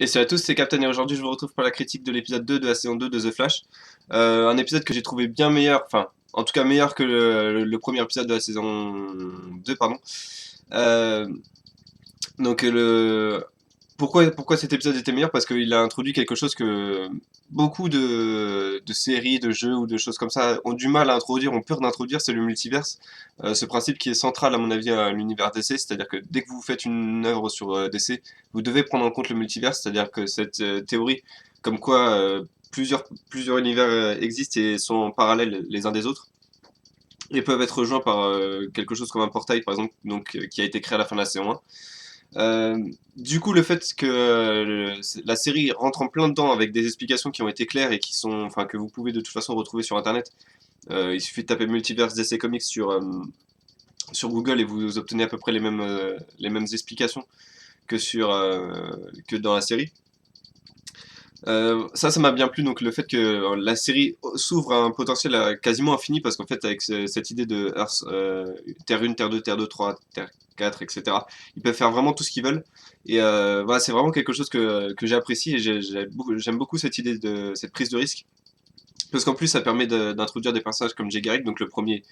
Et salut à tous, c'est Captain et aujourd'hui je vous retrouve pour la critique de l'épisode 2 de la saison 2 de The Flash. Un épisode que j'ai trouvé bien meilleur, enfin en tout cas meilleur que le premier épisode de la saison 2, pardon. Euh, donc pourquoi cet épisode était meilleur? Parce qu'il a introduit quelque chose que beaucoup de séries, de jeux ou de choses comme ça ont du mal à introduire, ont peur d'introduire, c'est le multiverse. Ce principe qui est central à mon avis à l'univers DC, c'est-à-dire que dès que vous faites une œuvre sur DC, vous devez prendre en compte le multiverse, c'est-à-dire que cette théorie comme quoi plusieurs univers existent et sont parallèles les uns des autres et peuvent être rejoints par quelque chose comme un portail par exemple qui a été créé à la fin de la saison 1. Du coup, le fait que la série rentre en plein dedans avec des explications qui ont été claires et qui sont, enfin, que vous pouvez de toute façon retrouver sur Internet. Il suffit de taper Multiverse DC Comics sur Google et vous obtenez à peu près les mêmes explications que dans la série. Ça m'a bien plu, donc le fait que la série s'ouvre à un potentiel quasiment infini, parce qu'en fait, avec cette idée de Earth, Terre 1, Terre 2, Terre 2, 3, Terre 4, etc., ils peuvent faire vraiment tout ce qu'ils veulent. Et voilà, c'est vraiment quelque chose que j'apprécie et j'aime beaucoup cette idée de cette prise de risque. Parce qu'en plus, ça permet d'introduire des personnages comme Jay Garrick, donc le premier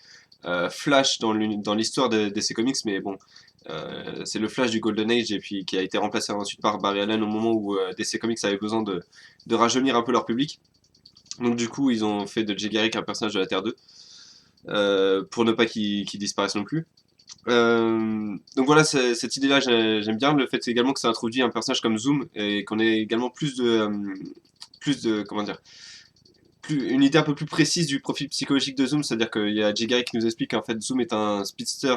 Flash dans l'histoire de DC Comics, mais bon, c'est le Flash du Golden Age et puis qui a été remplacé ensuite par Barry Allen au moment où DC Comics avait besoin de rajeunir un peu leur public. Donc du coup, ils ont fait de Jay Garrick un personnage de la Terre 2 pour ne pas qu'il disparaisse non plus. Donc voilà, cette idée-là, j'aime bien. Le fait également que ça introduit un personnage comme Zoom et qu'on ait également comment dire, une idée un peu plus précise du profil psychologique de Zoom, c'est-à-dire qu'il y a Jay Garrick qui nous explique qu'en fait Zoom est un speedster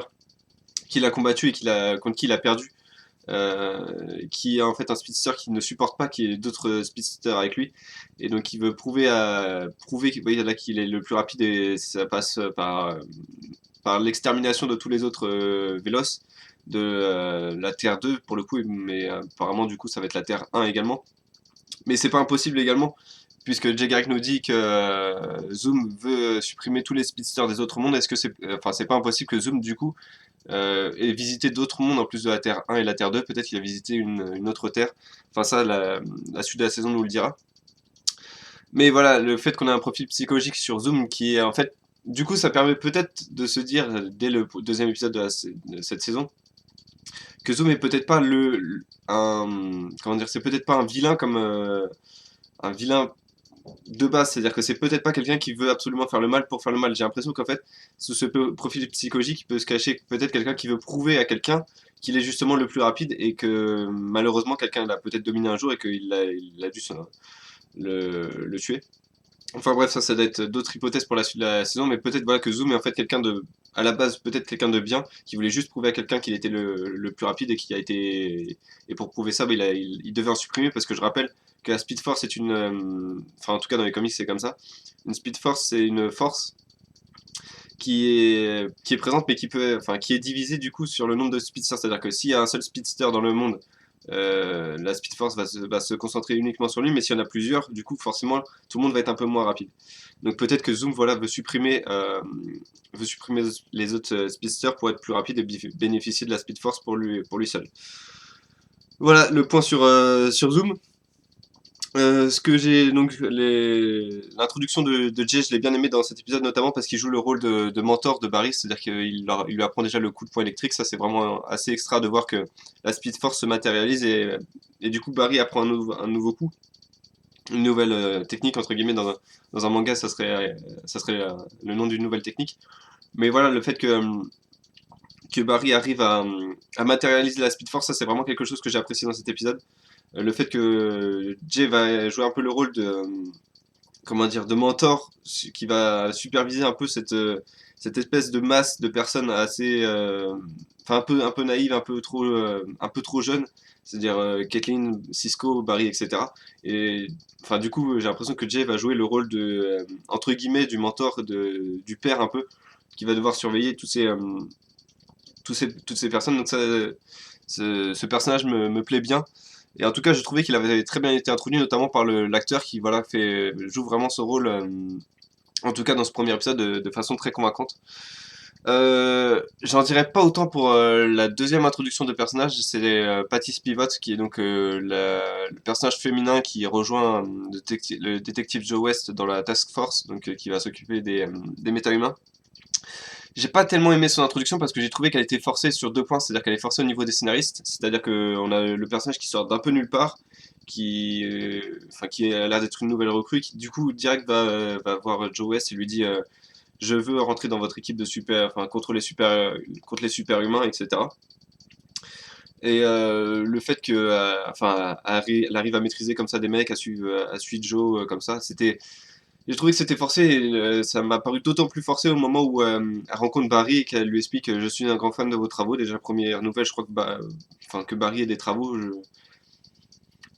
qu'il a combattu et contre qui il a perdu, qui est en fait un speedster qui ne supporte pas qu'il y ait d'autres speedsters avec lui, et donc il veut prouver qu'il est le plus rapide et ça passe par l'extermination de tous les autres Vélos de la Terre 2 pour le coup, mais apparemment du coup ça va être la Terre 1 également. Mais c'est pas impossible également, puisque Jay Garrick nous dit que Zoom veut supprimer tous les speedsters des autres mondes. Est-ce que enfin, c'est pas impossible que Zoom, du coup, ait visité d'autres mondes en plus de la Terre 1 et la Terre 2? Peut-être qu'il a visité une autre Terre. Enfin, ça, la suite de la saison nous le dira. Mais voilà, le fait qu'on ait un profil psychologique sur Zoom qui est en fait. Du coup, ça permet peut-être de se dire, dès le deuxième épisode de cette saison, que Zoom est peut-être pas comment dire, c'est peut-être pas un vilain comme. Un vilain de base, c'est-à-dire que c'est peut-être pas quelqu'un qui veut absolument faire le mal pour faire le mal. J'ai l'impression qu'en fait, sous ce profil psychologique, il peut se cacher peut-être quelqu'un qui veut prouver à quelqu'un qu'il est justement le plus rapide et que malheureusement quelqu'un l'a peut-être dominé un jour et qu'il a dû le tuer. Enfin bref, ça doit être d'autres hypothèses pour la suite de la saison, mais peut-être voilà que Zoom est en fait quelqu'un de, à la base peut-être quelqu'un de bien, qui voulait juste prouver à quelqu'un qu'il était le plus rapide et qui a été, et pour prouver ça, bah, il devait en supprimer parce que je rappelle que la Speed Force est enfin en tout cas dans les comics c'est comme ça, une Speed Force c'est une force qui est présente mais enfin qui est divisée du coup sur le nombre de speedsters, c'est-à-dire que s'il y a un seul speedster dans le monde, la Speed Force va se concentrer uniquement sur lui, mais s'il y en a plusieurs, du coup, forcément, tout le monde va être un peu moins rapide. Donc peut-être que Zoom voilà, veut supprimer les autres speedsters pour être plus rapide et bénéficier de la Speed Force pour lui seul. Voilà le point sur Zoom. Ce que j'ai donc l'introduction de Jay, je l'ai bien aimé dans cet épisode notamment parce qu'il joue le rôle de mentor de Barry, c'est-à-dire qu'il lui apprend déjà le coup de poing électrique. Ça c'est vraiment assez extra de voir que la Speed Force se matérialise et du coup Barry apprend un nouveau coup, une nouvelle technique entre guillemets dans un manga, ça serait le nom d'une nouvelle technique. Mais voilà le fait que Barry arrive à matérialiser la Speed Force, ça c'est vraiment quelque chose que j'ai apprécié dans cet épisode. Le fait que Jay va jouer un peu le rôle de, comment dire, de mentor qui va superviser un peu cette espèce de masse de personnes assez, enfin un peu naïve, un peu trop jeune, c'est-à-dire Kathleen, Cisco, Barry, etc. Et enfin du coup j'ai l'impression que Jay va jouer le rôle de entre guillemets du mentor du père un peu qui va devoir surveiller toutes ces personnes. Donc ça, ce personnage me plaît bien. Et en tout cas, j'ai trouvé qu'il avait très bien été introduit, notamment par l'acteur qui voilà, joue vraiment ce rôle, en tout cas dans ce premier épisode, de façon très convaincante. J'en dirais pas autant pour la deuxième introduction de personnage, c'est Patty Spivot, qui est donc le personnage féminin qui rejoint le détective Joe West dans la Task Force, donc qui va s'occuper des méta-humains. J'ai pas tellement aimé son introduction parce que j'ai trouvé qu'elle était forcée sur deux points, c'est-à-dire qu'elle est forcée au niveau des scénaristes, c'est-à-dire qu'on a le personnage qui sort d'un peu nulle part, qui a l'air d'être une nouvelle recrue, qui du coup direct va voir Joe West et lui dit je veux rentrer dans votre équipe de super, enfin contre les super humains, etc. Et le fait que, elle arrive à maîtriser comme ça des mecs, à suivre Joe comme ça, j'ai trouvé que c'était forcé. Et, ça m'a paru d'autant plus forcé au moment où elle rencontre Barry et qu'elle lui explique je suis un grand fan de vos travaux. Déjà première nouvelle, je crois que Barry ait des travaux.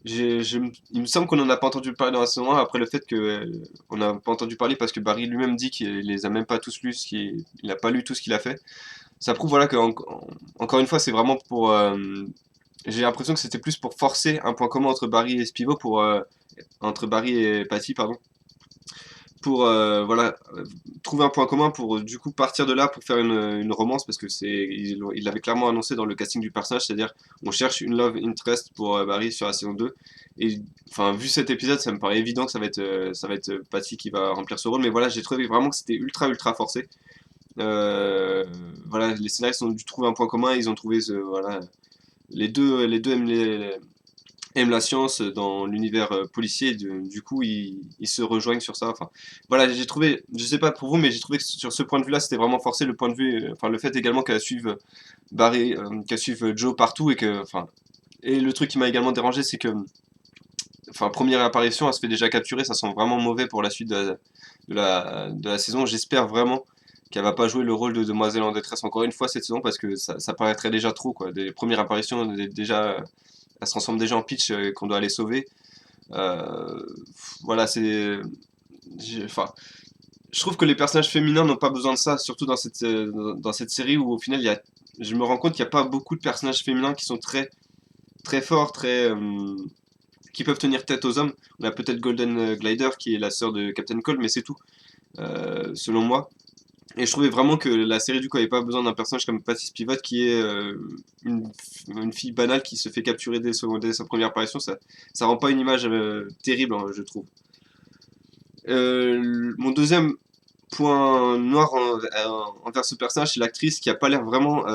Il me semble qu'on n'en a pas entendu parler dans la saison 1, après le fait que on n'a pas entendu parler parce que Barry lui-même dit qu'il les a même pas tous lus, il n'a pas lu tout ce qu'il a fait. Ça prouve voilà que encore une fois c'est vraiment pour j'ai l'impression que c'était plus pour forcer un point commun entre Barry et Spivo entre Barry et Patty pardon pour trouver un point commun pour du coup partir de là pour faire une romance parce que il l'avait clairement annoncé dans le casting du personnage, c'est-à-dire on cherche une love interest pour Barry sur la saison 2 et enfin vu cet épisode ça me paraît évident que ça va être Patty qui va remplir ce rôle, mais voilà j'ai trouvé vraiment que c'était ultra forcé. euh, voilà, les scénaristes ont dû trouver un point commun, ils ont trouvé voilà, les deux aiment la science dans l'univers policier, du coup ils se rejoignent sur ça. Enfin, voilà, j'ai trouvé, je sais pas pour vous, mais j'ai trouvé que sur ce point de vue-là, c'était vraiment forcé le point de vue, enfin le fait également qu'elle suive Barry, qu'elle suive Joe partout et que, enfin, et le truc qui m'a également dérangé, c'est que, enfin, première apparition, elle se fait déjà capturer, ça sent vraiment mauvais pour la suite de la saison. J'espère vraiment qu'elle va pas jouer le rôle de demoiselle en détresse encore une fois cette saison parce que ça paraîtrait déjà trop quoi. Des premières apparitions, déjà elle se transforme déjà en Peach qu'on doit aller sauver. Euh, voilà, enfin, je trouve que les personnages féminins n'ont pas besoin de ça, surtout dans cette série où au final, je me rends compte qu'il n'y a pas beaucoup de personnages féminins qui sont très forts, qui peuvent tenir tête aux hommes. On a peut-être Golden Glider qui est la sœur de Captain Cold, mais c'est tout, selon moi. Et je trouvais vraiment que la série du coup avait pas besoin d'un personnage comme Patty Spivot qui est une, une fille banale qui se fait capturer dès sa première apparition. Ça rend pas une image terrible, hein, je trouve. Mon deuxième point noir envers ce personnage, c'est l'actrice qui a pas l'air vraiment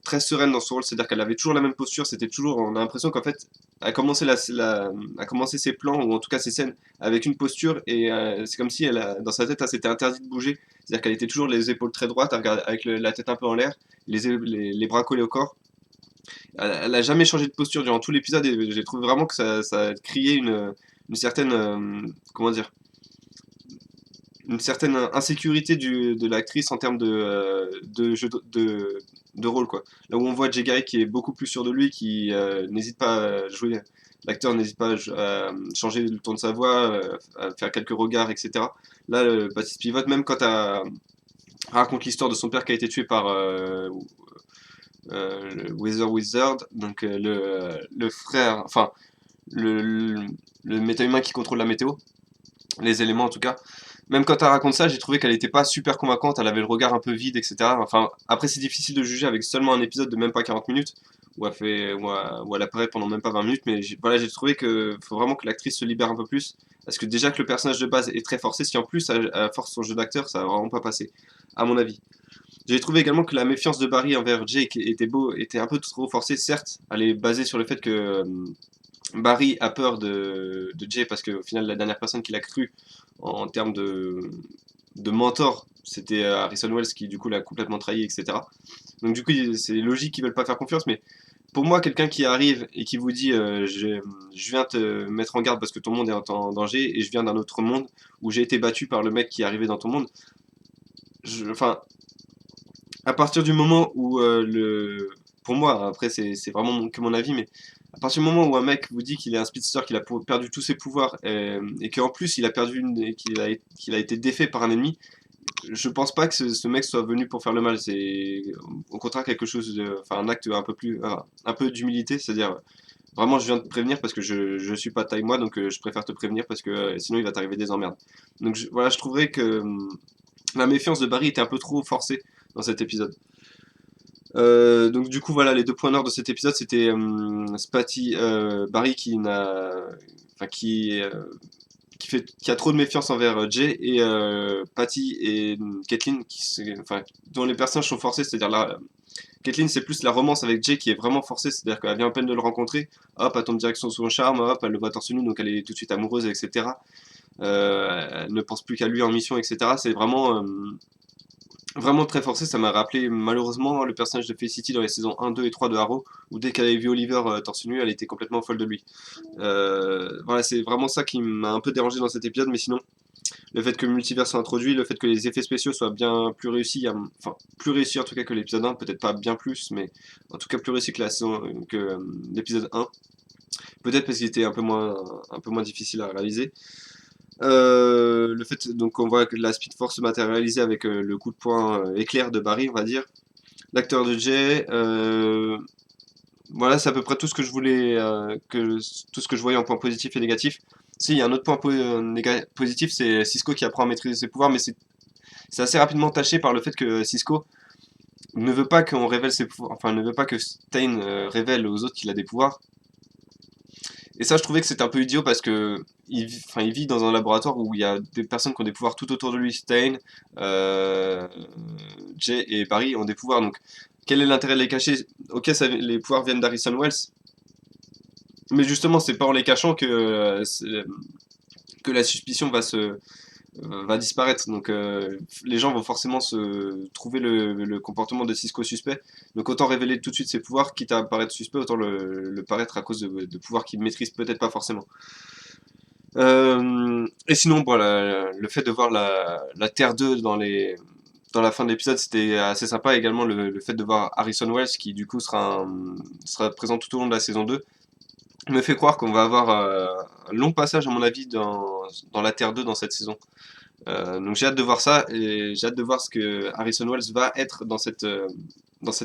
très sereine dans son rôle. C'est-à-dire qu'elle avait toujours la même posture. C'était toujours, on a l'impression qu'en fait, elle a commencé a commencé ses plans ou en tout cas ses scènes avec une posture et c'est comme si dans sa tête, elle s'était interdit de bouger. C'est-à-dire qu'elle était toujours les épaules très droites, avec la tête un peu en l'air, les bras collés au corps. Elle a jamais changé de posture durant tout l'épisode et j'ai trouvé vraiment que ça criait une certaine, comment dire, une certaine insécurité de l'actrice en termes de rôle, quoi. Là où on voit Jay Garrick qui est beaucoup plus sûr de lui, qui n'hésite pas à jouer, l'acteur n'hésite pas à changer le ton de sa voix, à faire quelques regards, etc. Là, Baptiste Pivot, même quand elle raconte l'histoire de son père qui a été tué par le Weather Wizard, donc le frère, enfin, le, le, le méta-humain qui contrôle la météo, les éléments en tout cas. Même quand elle raconte ça, j'ai trouvé qu'elle était pas super convaincante, elle avait le regard un peu vide, etc. Enfin, après, c'est difficile de juger avec seulement un épisode de même pas 40 minutes, où elle apparaît pendant même pas 20 minutes, mais voilà, j'ai trouvé que faut vraiment que l'actrice se libère un peu plus. Parce que déjà que le personnage de base est très forcé, si en plus elle force son jeu d'acteur, ça va vraiment pas passer, à mon avis. J'ai trouvé également que la méfiance de Barry envers Jake était un peu trop forcée, certes, elle est basée sur le fait que Barry a peur de Jay parce qu'au final, la dernière personne qu'il a cru en termes de mentor, c'était Harrison Wells qui du coup l'a complètement trahi, etc. Donc du coup, c'est logique qu'ils veulent pas faire confiance, mais pour moi, quelqu'un qui arrive et qui vous dit je viens te mettre en garde parce que ton monde est en danger et je viens d'un autre monde où j'ai été battu par le mec qui est arrivé dans ton monde, enfin, à partir du moment où pour moi, après c'est vraiment que mon avis, mais à partir du moment où un mec vous dit qu'il est un speedster, qu'il a perdu tous ses pouvoirs et qu'en plus il a perdu qu'il a été défait par un ennemi, je pense pas que ce mec soit venu pour faire le mal. C'est au contraire quelque chose, enfin un acte un peu plus, un peu d'humilité, c'est-à-dire vraiment je viens de te prévenir parce que je suis pas taille moi, donc je préfère te prévenir parce que sinon il va t'arriver des emmerdes. Donc voilà, je trouverais que la méfiance de Barry était un peu trop forcée dans cet épisode. Donc du coup voilà, les deux points noirs de cet épisode, c'était Barry enfin, qui a trop de méfiance envers Jay, et Patty et Caitlyn enfin, dont les personnages sont forcés, c'est-à-dire là, Caitlyn c'est plus la romance avec Jay qui est vraiment forcée, c'est-à-dire qu'elle vient à peine de le rencontrer, hop, elle tombe direct sur son charme, hop, elle le voit torse nu, donc elle est tout de suite amoureuse, etc. Elle ne pense plus qu'à lui en mission, etc. C'est vraiment très forcé. Ça m'a rappelé malheureusement le personnage de Felicity dans les saisons 1, 2 et 3 de Arrow, où dès qu'elle avait vu Oliver torse nu, elle était complètement folle de lui. Voilà, c'est vraiment ça qui m'a un peu dérangé dans cet épisode, mais sinon, le fait que le multivers soit introduit, le fait que les effets spéciaux soient bien plus réussis, enfin plus réussis en tout cas que l'épisode 1, peut-être pas bien plus, mais en tout cas plus réussi que l'épisode 1. Peut-être parce qu'il était un peu moins difficile à réaliser. Le fait donc on voit que la Speed Force se matérialiser avec le coup de poing éclair de Barry, on va dire. L'acteur de Jay, voilà, c'est à peu près tout ce que je voulais, tout ce que je voyais en point positif et négatif. Si, il y a un autre point positif, c'est Cisco qui apprend à maîtriser ses pouvoirs, mais c'est assez rapidement taché par le fait que Cisco ne veut pas qu'on révèle ses pouvoirs, enfin ne veut pas que Stein révèle aux autres qu'il a des pouvoirs. Et ça, je trouvais que c'était un peu idiot parce que enfin, il vit dans un laboratoire où il y a des personnes qui ont des pouvoirs tout autour de lui. Stein, euh, Jay et Barry ont des pouvoirs. Donc, quel est l'intérêt de les cacher? Ok, les pouvoirs viennent d'Harrison Wells, mais justement, c'est pas en les cachant que la suspicion va disparaître. Donc, les gens vont forcément se trouver le comportement de Cisco suspect. Donc, autant révéler tout de suite ses pouvoirs, quitte à paraître suspect, autant le paraître à cause de pouvoirs qu'il maîtrise peut-être pas forcément. Et sinon, voilà, le fait de voir la Terre 2 dans la fin de l'épisode, c'était assez sympa. Également, le fait de voir Harrison Wells, qui du coup sera présent tout au long de la saison 2, me fait croire qu'on va avoir un long passage, à mon avis, dans la Terre 2 dans cette saison. Donc j'ai hâte de voir ça, et j'ai hâte de voir ce que Harrison Wells va être dans cette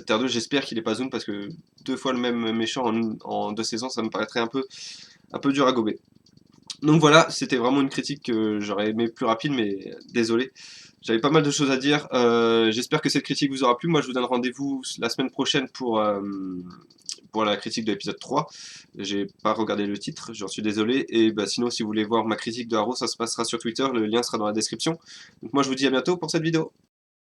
Terre 2. J'espère qu'il est pas Zoom, parce que deux fois le même méchant en deux saisons, ça me paraîtrait un peu dur à gober. Donc voilà, c'était vraiment une critique que j'aurais aimé plus rapide, mais désolé. J'avais pas mal de choses à dire. J'espère que cette critique vous aura plu. Moi, je vous donne rendez-vous la semaine prochaine pour la critique de l'épisode 3. J'ai pas regardé le titre, j'en suis désolé. Et bah, sinon, si vous voulez voir ma critique de Arrow, ça se passera sur Twitter. Le lien sera dans la description. Donc moi, je vous dis à bientôt pour cette vidéo.